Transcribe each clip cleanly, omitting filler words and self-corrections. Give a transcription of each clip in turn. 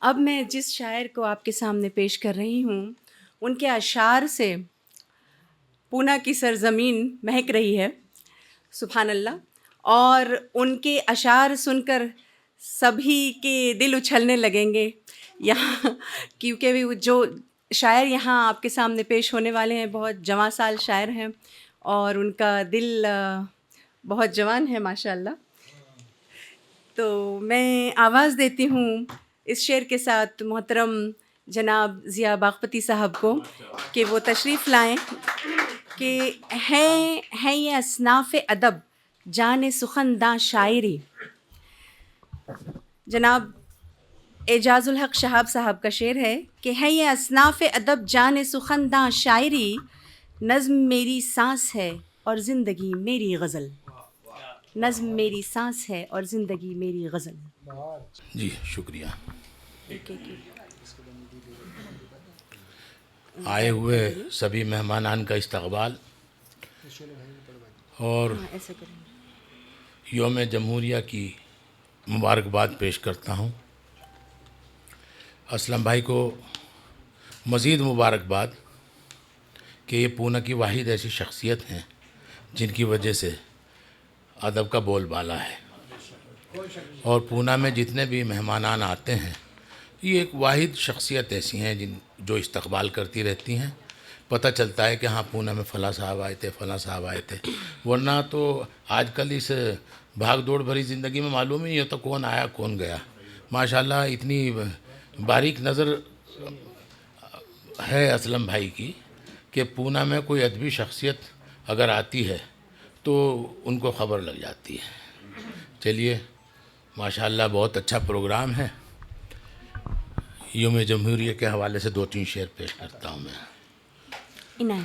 अब मैं जिस शायर को आपके सामने पेश कर रही हूँ, उनके अशार से पूना की सरज़मीन महक रही है, सुभान अल्लाह। और उनके अशार सुनकर सभी के दिल उछलने लगेंगे यहाँ, क्योंकि भी जो शायर यहाँ आपके सामने पेश होने वाले हैं बहुत जवां साल शायर हैं और उनका दिल बहुत जवान है माशाअल्लाह। तो मैं आवाज़ देती हूँ इस शेर के साथ मोहतरम जनाब ज़िया बागपती साहब को कि वो तशरीफ़ लाएं कि हैं ये असनाफ़ अदब जान सुखनदां शायरी। जनाब एजाज़ुल हक़ शहाब साहब का शेर है कि है ये असनाफ़ अदब जान सुखनदां शायरी, नज़्म मेरी सांस है और ज़िंदगी मेरी गज़ल। नज़्म मेरी सांस है और ज़िंदगी मेरी गज़ल। जी शुक्रिया। आए हुए सभी मेहमानान का इस्तकबाल और यौम जमहूरिया की मुबारकबाद पेश करता हूँ। असलम भाई को मज़ीद मुबारकबाद कि ये पूना की वाहिद ऐसी शख्सियत हैं जिनकी वजह से अदब का बोलबाला है और पूना में जितने भी मेहमानान आते हैं ये एक वाहिद शख्सियत ऐसी हैं जो इस्तकबाल करती रहती हैं। पता चलता है कि हाँ पूना में फ़लाँ साहब आए थे, फ़लाँ साहब आए थे, वरना तो आजकल इस भाग दौड़ भरी ज़िंदगी में मालूम ही नहीं होता कौन आया कौन गया। माशाल्लाह इतनी बारीक नज़र है असलम भाई की कि पूना में कोई अदबी शख्सियत अगर आती है तो उनको ख़बर लग जाती है। चलिए माशाल्लाह बहुत अच्छा प्रोग्राम है। यौम जमहूरिया के हवाले से 2-3 शेर पेश करता हूँ मैं।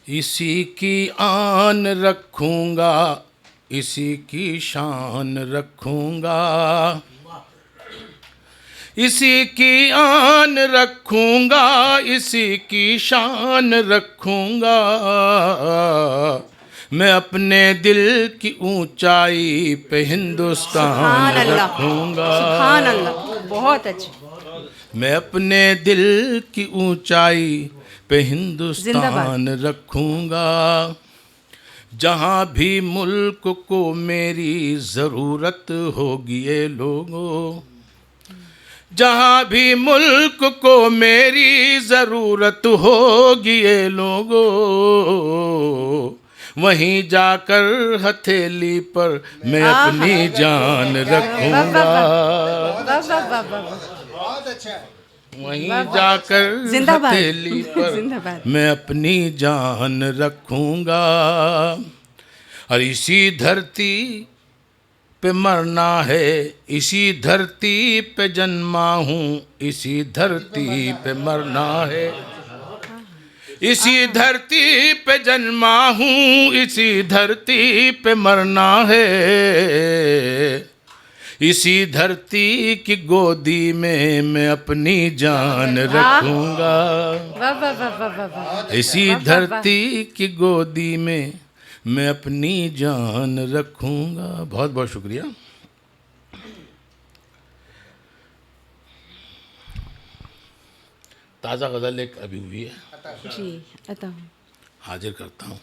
इसी की आन रखूँगा, इसी की शान रखूँगा, इसी की आन रखूँगा, इसी की शान रखूँगा। मैं अपने दिल की ऊंचाई पे हिंदुस्तान रखूँगा। सुभान अल्लाह, बहुत अच्छे। मैं अपने दिल की ऊंचाई पे हिंदुस्तान रखूँगा। जहाँ भी मुल्क को मेरी ज़रूरत होगी ये लोगों, जहाँ भी मुल्क को मेरी ज़रूरत होगी ये लोगों, वहीं जाकर हथेली पर मैं अपनी जान रखूँगा। वहीं जाकर हथेली पर मैं अपनी जान रखूँगा। और इसी धरती पे मरना है, इसी धरती पे जन्मा हूँ, इसी धरती पे मरना है, इसी धरती पे जन्मा हूँ, इसी धरती पे मरना है। इसी धरती की गोदी में मैं अपनी जान रखूँगा। इसी धरती की गोदी में मैं अपनी जान रखूँगा। बहुत बहुत शुक्रिया। ताज़ा गज़ल एक अभी हुई है जी, अता हाजिर करता हूँ।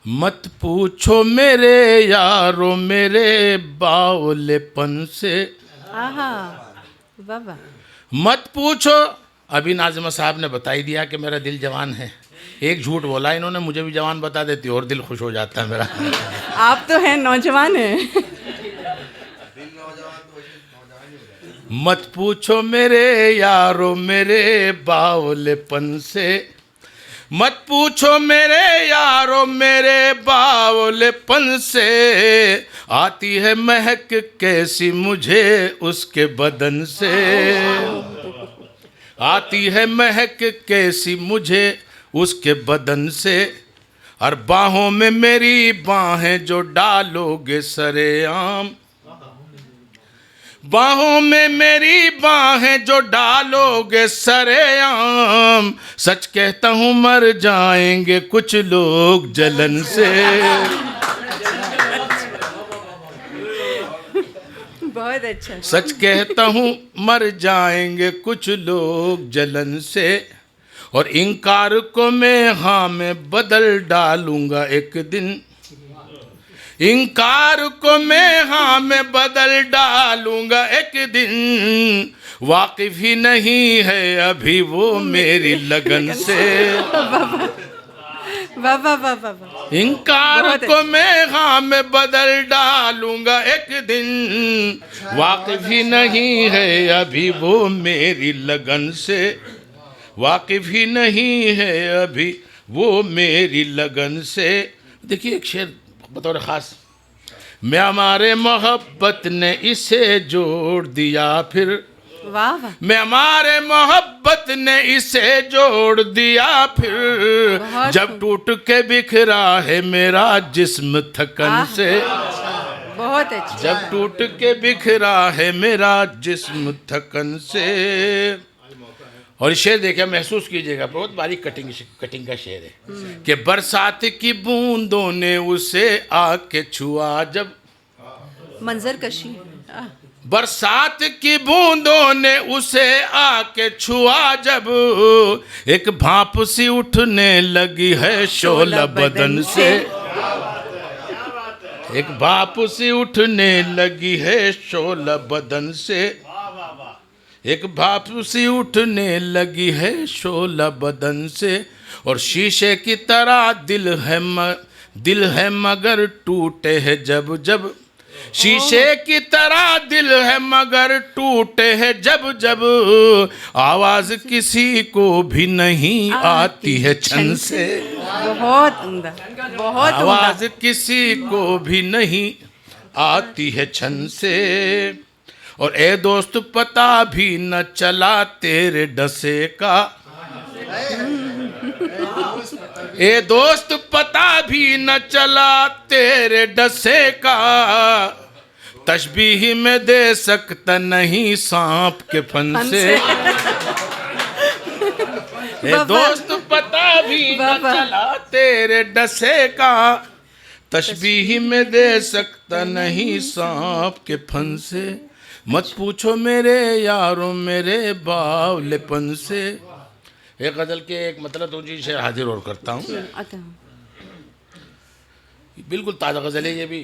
मत पूछो मेरे यारो मेरे बावलेपन से, आहा वाह। मत पूछो। अभी नाज़िमा साहब ने बता ही दिया कि मेरा दिल जवान है। एक झूठ बोला इन्होंने, मुझे भी जवान बता देती और दिल खुश हो जाता है मेरा। आप तो हैं नौजवान हैं। मत पूछो मेरे यारो मेरे बावलेपन से, मत पूछो मेरे यारो मेरे बावलेपन से, आती है महक कैसी मुझे उसके बदन से, आती है महक कैसी मुझे उसके बदन से। और बाहों में मेरी बाहें जो डालोगे सरेआम, बाहों में मेरी बाहें जो डालोगे सरेआम, सच कहता हूँ मर जाएंगे कुछ लोग जलन से। बहुत अच्छा। सच कहता हूँ मर जाएंगे कुछ लोग जलन से, और इनकार को मैं हाँ में बदल डालूंगा एक दिन। इनकार को मैं हाँ में बदल डालूंगा एक दिन। वाकिफ ही नहीं है अभी वो मेरी लगन से। वाह वाह वाह वाह वाह। इनकार बहुत को मैं हाँ में बदल डालूंगा एक दिन। वाकिफ ही नहीं है अभी वो मेरी लगन से। वाकिफ ही नहीं है अभी वो मेरी लगन से। देखिए एक शेर बतौर ख़ास, मैं हमारे मोहब्बत ने इसे जोड़ दिया फिर। वाह वाह। मैं हमारे मोहब्बत ने इसे जोड़ दिया फिर। बहुत जब टूट के बिखरा है मेरा जिस्म थकन से। बहुत अच्छा। जब टूट के बिखरा है मेरा जिस्म थकन से। और शेर देखिए, महसूस कीजिएगा, बहुत बारीक कटिंग का शेर है कि बरसात की बूंदों ने उसे आके छुआ जब। मंजर कशी। बरसात की बूंदों ने उसे आके छुआ जब। एक भाप सी उठने लगी है शोला बदन से। एक भाप सी उठने लगी है शोला बदन से। एक भाप सी उठने लगी है शोला बदन से। और शीशे की तरह दिल है मगर टूटे है जब जब। शीशे की तरह दिल है मगर टूटे है जब जब। आवाज किसी को भी नहीं आती है छन से। बहुत उम्दा, बहुत आवाज किसी को भी नहीं आती है छन से। और ए दोस्त पता भी न चला तेरे डसे का। ए दोस्त पता भी न चला तेरे डसे का। तशबीह में दे सकता नहीं सांप के फन से। ए दोस्त पता भी न चला तेरे डसे का। तशबीह में दे सकता नहीं सांप के फन से। मत पूछो मेरे यारों मेरे बावलेपन से। एक गज़ल के एक मतलब तो जी शेर हाजिर और करता हूँ। बिल्कुल ताज़ा गज़ल है ये भी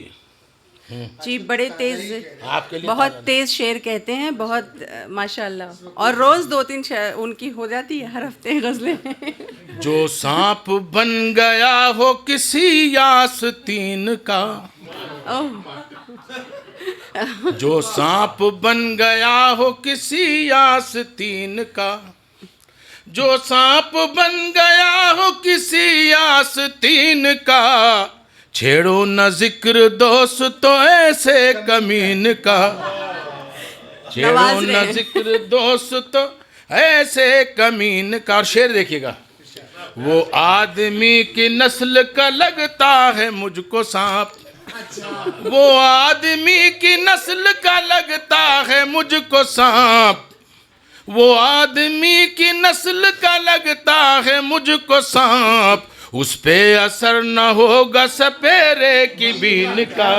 जी। बड़े तेज, आपके लिए बहुत तेज शेर कहते हैं, बहुत माशाल्लाह। और रोज 2-3 उनकी हो जाती है हर हफ्ते गज़लें। जो सांप बन गया हो किसी आस्तीन का। जो सांप बन गया हो किसी आस्तीन का। जो सांप बन गया हो किसी आस्तीन का। छेड़ो न जिक्र दोस्तों ऐसे कमीन का। छेड़ो न जिक्र दोस्तों ऐसे कमीन का। और शेर देखिएगा, वो आदमी की नस्ल का लगता है मुझको सांप। वो आदमी की नस्ल का लगता है मुझको सांप। वो आदमी की नस्ल का लगता है मुझको सांप। उस पे असर न होगा सपेरे की बीन का।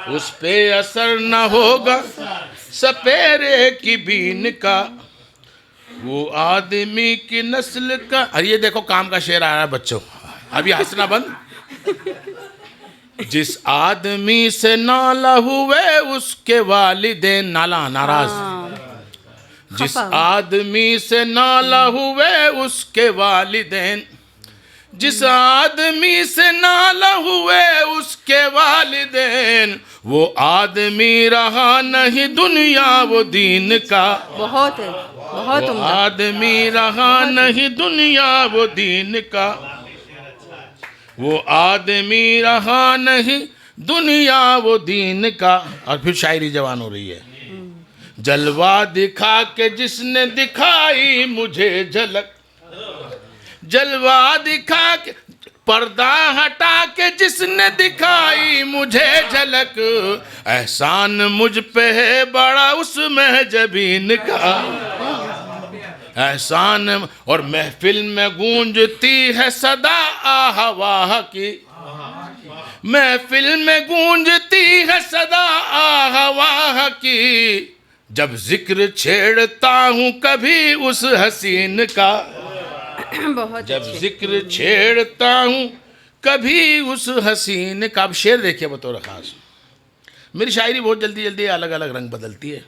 उस पे असर न होगा सपेरे की बीन का। वो आदमी की नस्ल का। अरे ये देखो काम का शेर आ रहा है बच्चों, अभी हंसना बंद। जिस आदमी से नाला हुए उसके वालिदैन नाला नाराज। जिस आदमी से नाला हुए उसके वालिदैन। जिस आदमी से नाला हुए उसके वालिदैन। वो आदमी रहा नहीं दुनिया वो दीन का। बहुत है, बहुत वो आदमी रहा नहीं दुनिया वो दीन का। वो आदमी रहा नहीं दुनिया वो दीन का। और फिर शायरी जवान हो रही है। जलवा दिखा के जिसने दिखाई मुझे झलक। जलवा दिखा के पर्दा हटा के जिसने दिखाई मुझे झलक। एहसान मुझ पे है बड़ा उस महजबीन का। एहसान। और महफिल में गूंजती है सदा आह वाह की। महफिल में गूंजती है सदा की, जब जिक्र छेड़ता हूँ कभी उस हसीन का, बहुत जब अच्छे। जिक्र छेड़ता हूँ कभी उस हसीन का। अब शेर देखिए बतौर खास, मेरी शायरी बहुत जल्दी जल्दी अलग अलग रंग बदलती है।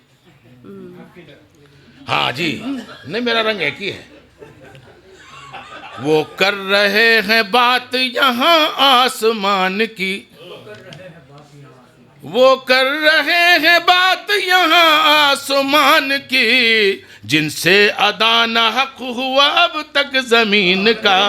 हाँ जी, नहीं मेरा रंग एक ही है। वो कर रहे हैं बात यहाँ आसमान की, वो कर रहे हैं बात यहाँ आसमान की, जिनसे अदा न हक हुआ अब तक जमीन का।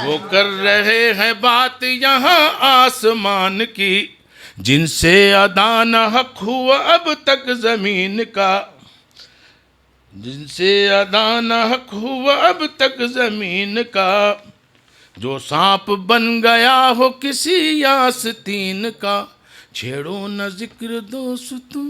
वो कर रहे हैं बात यहाँ आसमान की, जिनसे अदा न हक हुआ अब तक जमीन का, जिनसे अदा न हक हुआ अब तक जमीन का। जो सांप बन गया हो किसी आस्तीन का, छेड़ो न जिक्र दोस्त तुम।